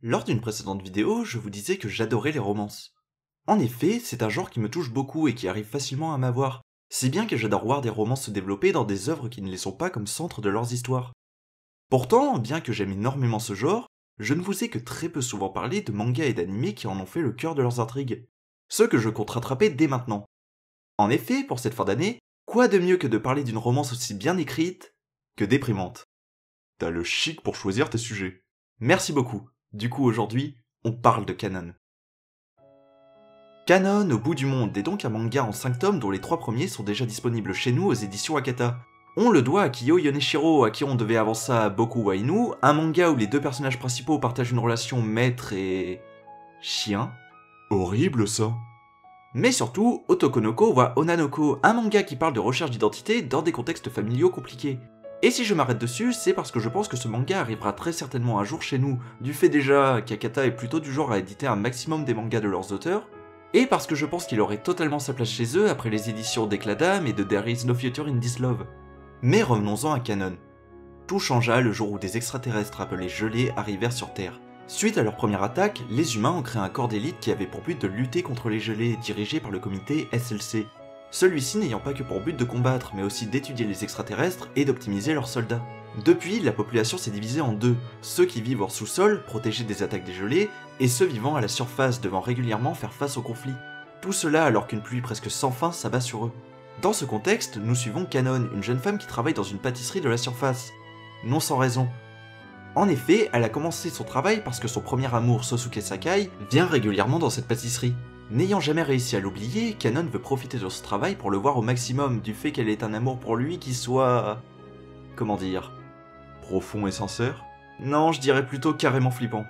Lors d'une précédente vidéo, je vous disais que j'adorais les romances. En effet, c'est un genre qui me touche beaucoup et qui arrive facilement à m'avoir, si bien que j'adore voir des romances se développer dans des œuvres qui ne les sont pas comme centre de leurs histoires. Pourtant, bien que j'aime énormément ce genre, je ne vous ai que très peu souvent parlé de mangas et d'animés qui en ont fait le cœur de leurs intrigues. Ce que je compte rattraper dès maintenant. En effet, pour cette fin d'année, quoi de mieux que de parler d'une romance aussi bien écrite que déprimante. T'as le chic pour choisir tes sujets. Merci beaucoup. Du coup, aujourd'hui, on parle de Kanon. Kanon au bout du monde est donc un manga en 5 tomes dont les 3 premiers sont déjà disponibles chez nous aux éditions Akata. On le doit à Kiyo Yoneshiro, à qui on devait avant ça Boku wa Inu, un manga où les deux personnages principaux partagent une relation maître et... chien. Horrible ça. Mais surtout, Otokonoko wa Onanoko, un manga qui parle de recherche d'identité dans des contextes familiaux compliqués. Et si je m'arrête dessus, c'est parce que je pense que ce manga arrivera très certainement un jour chez nous, du fait déjà qu'Akata est plutôt du genre à éditer un maximum des mangas de leurs auteurs, et parce que je pense qu'il aurait totalement sa place chez eux après les éditions d'Ecladam et de There is no future in this love. Mais revenons-en à Kanon. Tout changea le jour où des extraterrestres appelés gelés arrivèrent sur Terre. Suite à leur première attaque, les humains ont créé un corps d'élite qui avait pour but de lutter contre les gelés, dirigé par le comité SLC. Celui-ci n'ayant pas que pour but de combattre, mais aussi d'étudier les extraterrestres et d'optimiser leurs soldats. Depuis, la population s'est divisée en deux, ceux qui vivent hors sous-sol, protégés des attaques des gelés, et ceux vivant à la surface, devant régulièrement faire face au conflit. Tout cela alors qu'une pluie presque sans fin s'abat sur eux. Dans ce contexte, nous suivons Kanon, une jeune femme qui travaille dans une pâtisserie de la surface. Non sans raison. En effet, elle a commencé son travail parce que son premier amour, Sosuke Sakai, vient régulièrement dans cette pâtisserie. N'ayant jamais réussi à l'oublier, Kanon veut profiter de ce travail pour le voir au maximum, du fait qu'elle ait un amour pour lui qui soit... comment dire... profond et sincère? Non, je dirais plutôt carrément flippant.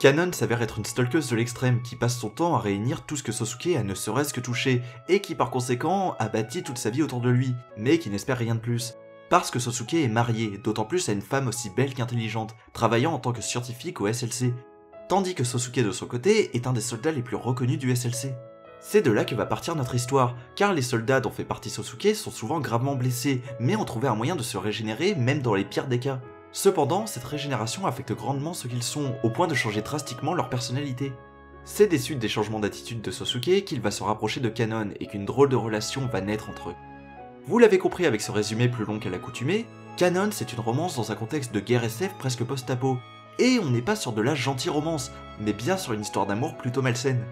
Kanon s'avère être une stalkeuse de l'extrême qui passe son temps à réunir tout ce que Sosuke a ne serait-ce que touché, et qui par conséquent a bâti toute sa vie autour de lui, mais qui n'espère rien de plus. Parce que Sosuke est marié, d'autant plus à une femme aussi belle qu'intelligente, travaillant en tant que scientifique au SLC. Tandis que Sosuke de son côté est un des soldats les plus reconnus du SLC. C'est de là que va partir notre histoire, car les soldats dont fait partie Sosuke sont souvent gravement blessés, mais ont trouvé un moyen de se régénérer même dans les pires des cas. Cependant, cette régénération affecte grandement ce qu'ils sont, au point de changer drastiquement leur personnalité. C'est des suites des changements d'attitude de Sosuke qu'il va se rapprocher de Kanon et qu'une drôle de relation va naître entre eux. Vous l'avez compris avec ce résumé plus long qu'à l'accoutumée, Kanon c'est une romance dans un contexte de guerre SF presque post-apo, et on n'est pas sur de la gentille romance, mais bien sur une histoire d'amour plutôt malsaine.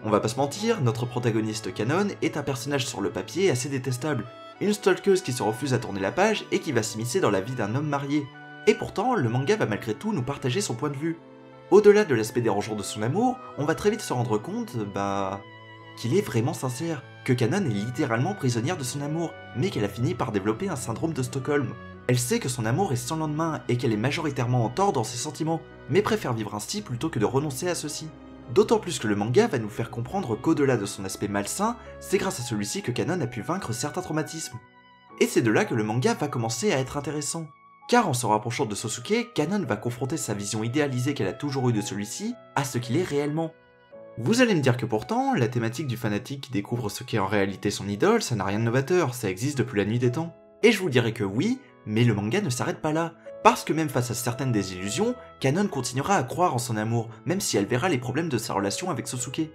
On va pas se mentir, notre protagoniste Kanon est un personnage sur le papier assez détestable, une stalkeuse qui se refuse à tourner la page et qui va s'immiscer dans la vie d'un homme marié. Et pourtant, le manga va malgré tout nous partager son point de vue. Au-delà de l'aspect dérangeant de son amour, on va très vite se rendre compte, qu'il est vraiment sincère, que Kanon est littéralement prisonnière de son amour, mais qu'elle a fini par développer un syndrome de Stockholm. Elle sait que son amour est sans lendemain et qu'elle est majoritairement en tort dans ses sentiments, mais préfère vivre ainsi plutôt que de renoncer à ceux-ci. D'autant plus que le manga va nous faire comprendre qu'au-delà de son aspect malsain, c'est grâce à celui-ci que Kanon a pu vaincre certains traumatismes. Et c'est de là que le manga va commencer à être intéressant. Car en se rapprochant de Sosuke, Kanon va confronter sa vision idéalisée qu'elle a toujours eue de celui-ci à ce qu'il est réellement. Vous allez me dire que pourtant, la thématique du fanatique qui découvre ce qu'est en réalité son idole, ça n'a rien de novateur, ça existe depuis la nuit des temps. Et je vous dirais que oui, mais le manga ne s'arrête pas là. Parce que même face à certaines désillusions, Kanon continuera à croire en son amour, même si elle verra les problèmes de sa relation avec Sosuke.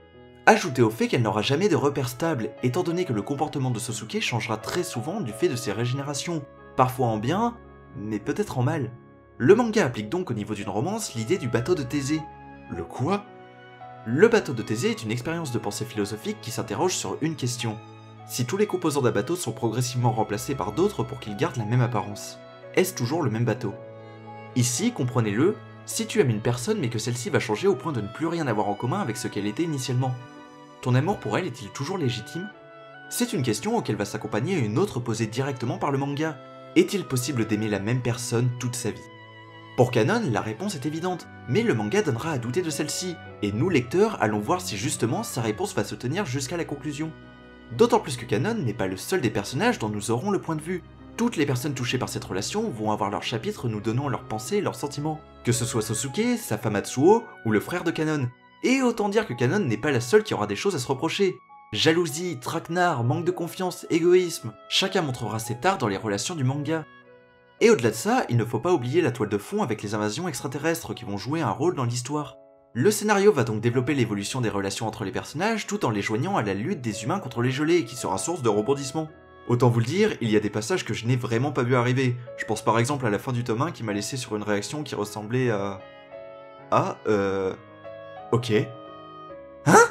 Ajoutez au fait qu'elle n'aura jamais de repère stable, étant donné que le comportement de Sosuke changera très souvent du fait de ses régénérations, parfois en bien, mais peut-être en mal. Le manga applique donc au niveau d'une romance l'idée du bateau de Thésée. Le quoi? Le bateau de Thésée est une expérience de pensée philosophique qui s'interroge sur une question. Si tous les composants d'un bateau sont progressivement remplacés par d'autres pour qu'ils gardent la même apparence, est-ce toujours le même bateau? Ici, comprenez-le, si tu aimes une personne mais que celle-ci va changer au point de ne plus rien avoir en commun avec ce qu'elle était initialement, ton amour pour elle est-il toujours légitime? C'est une question auquel va s'accompagner une autre posée directement par le manga. Est-il possible d'aimer la même personne toute sa vie? Pour Kanon, la réponse est évidente, mais le manga donnera à douter de celle-ci, et nous lecteurs allons voir si justement sa réponse va se tenir jusqu'à la conclusion. D'autant plus que Kanon n'est pas le seul des personnages dont nous aurons le point de vue. Toutes les personnes touchées par cette relation vont avoir leur chapitre nous donnant leurs pensées et leurs sentiments, que ce soit Sosuke, sa femme Atsuo, ou le frère de Kanon. Et autant dire que Kanon n'est pas la seule qui aura des choses à se reprocher. Jalousie, traquenard, manque de confiance, égoïsme, chacun montrera ses tares dans les relations du manga. Et au-delà de ça, il ne faut pas oublier la toile de fond avec les invasions extraterrestres qui vont jouer un rôle dans l'histoire. Le scénario va donc développer l'évolution des relations entre les personnages tout en les joignant à la lutte des humains contre les gelées qui sera source de rebondissements. Autant vous le dire, il y a des passages que je n'ai vraiment pas vu arriver. Je pense par exemple à la fin du tome 1 qui m'a laissé sur une réaction qui ressemblait à... Ok. Hein?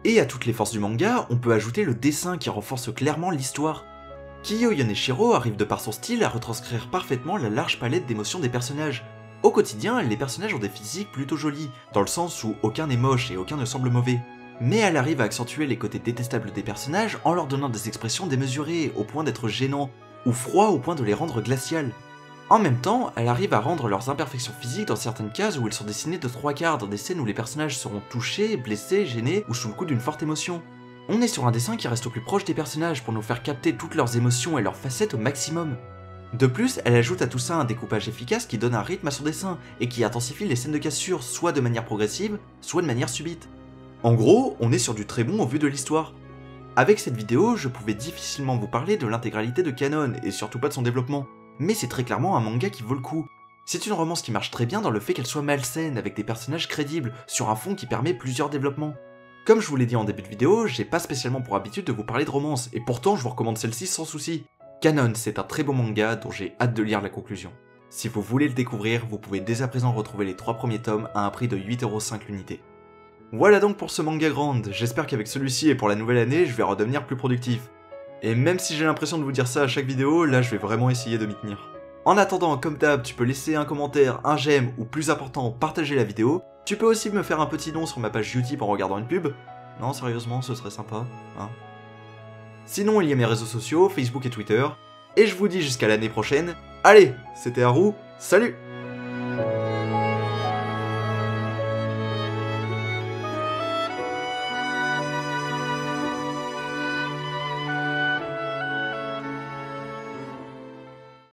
Et à toutes les forces du manga, on peut ajouter le dessin qui renforce clairement l'histoire. Kiyo Yoneshiro arrive de par son style à retranscrire parfaitement la large palette d'émotions des personnages. Au quotidien, les personnages ont des physiques plutôt jolis, dans le sens où aucun n'est moche et aucun ne semble mauvais. Mais elle arrive à accentuer les côtés détestables des personnages en leur donnant des expressions démesurées, au point d'être gênants, ou froids au point de les rendre glaciales. En même temps, elle arrive à rendre leurs imperfections physiques dans certaines cases où elles sont dessinées de 3/4 dans des scènes où les personnages seront touchés, blessés, gênés ou sous le coup d'une forte émotion. On est sur un dessin qui reste au plus proche des personnages pour nous faire capter toutes leurs émotions et leurs facettes au maximum. De plus, elle ajoute à tout ça un découpage efficace qui donne un rythme à son dessin et qui intensifie les scènes de cassure soit de manière progressive, soit de manière subite. En gros, on est sur du très bon au vu de l'histoire. Avec cette vidéo, je pouvais difficilement vous parler de l'intégralité de Kanon et surtout pas de son développement, mais c'est très clairement un manga qui vaut le coup. C'est une romance qui marche très bien dans le fait qu'elle soit malsaine avec des personnages crédibles sur un fond qui permet plusieurs développements. Comme je vous l'ai dit en début de vidéo, j'ai pas spécialement pour habitude de vous parler de romance, et pourtant je vous recommande celle-ci sans souci. Kanon, c'est un très bon manga dont j'ai hâte de lire la conclusion. Si vous voulez le découvrir, vous pouvez dès à présent retrouver les 3 premiers tomes à un prix de 8,5€ l'unité. Voilà donc pour ce manga grande, j'espère qu'avec celui-ci et pour la nouvelle année, je vais redevenir plus productif. Et même si j'ai l'impression de vous dire ça à chaque vidéo, là je vais vraiment essayer de m'y tenir. En attendant, comme d'hab, tu peux laisser un commentaire, un j'aime ou plus important, partager la vidéo. Tu peux aussi me faire un petit don sur ma page Utip en regardant une pub. Non, sérieusement, ce serait sympa, hein. Sinon, il y a mes réseaux sociaux, Facebook et Twitter. Et je vous dis jusqu'à l'année prochaine. Allez, c'était Haru, salut!